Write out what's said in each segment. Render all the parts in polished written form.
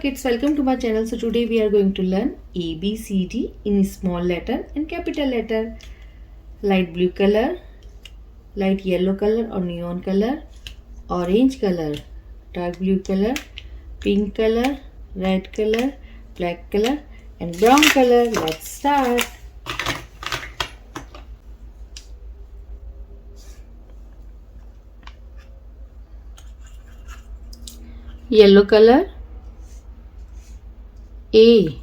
kids, welcome to my channel. So today we are going to learn ABCD in small letter and capital letter. Light blue color, light yellow color or neon color, orange color, dark blue color, pink color, red color, black color and brown color. Let's start. Yellow color. A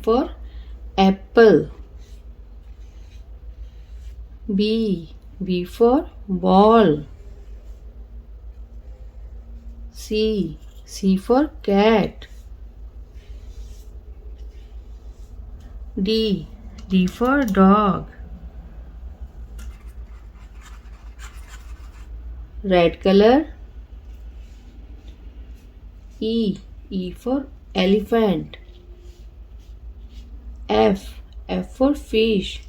for apple. B for ball. C for cat. D for dog. Red color. E for elephant. F for fish.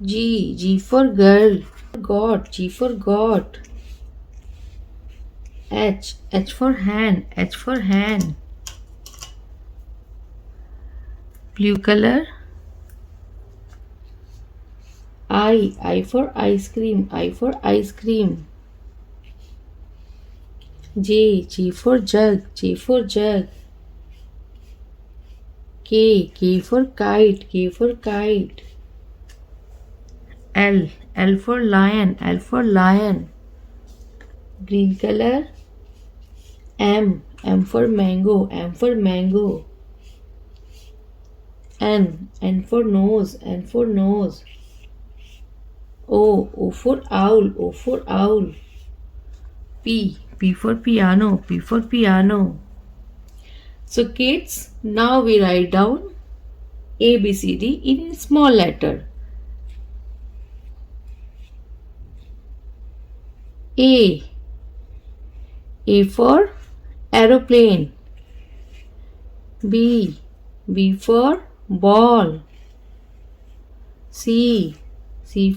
G for girl. G for goat. H for hand. Blue color. I for ice cream. J for jug. K for kite. L for lion. Green color. M for mango. N for nose. O for owl. P for piano. So kids, now we write down ABCD in small letter. A for aeroplane. B for ball. C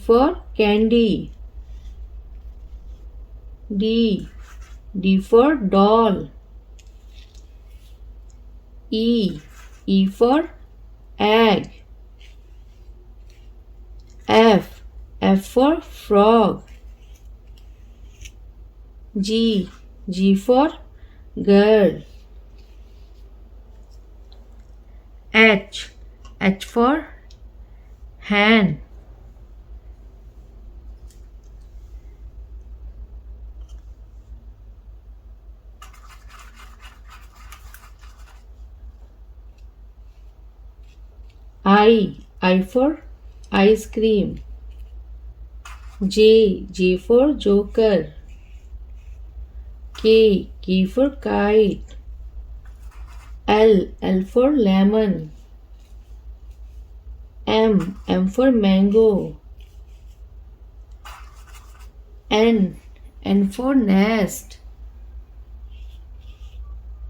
for candy. D for doll. E for egg. F for frog. G for girl. H for hand. I for ice cream. J for joker. K for kite. L for lemon. M for mango. N for nest.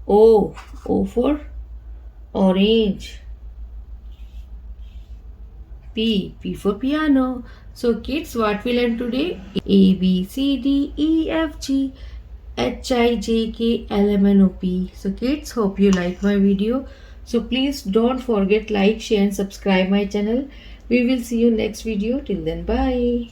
O for orange. P for piano. So kids, what we learned today? A, B, C, D, E, F, G, H, I, J, K, L, M, N, O, P. So kids, hope you like my video. So please don't forget like, share and subscribe my channel. We will see you next video. Till then, bye.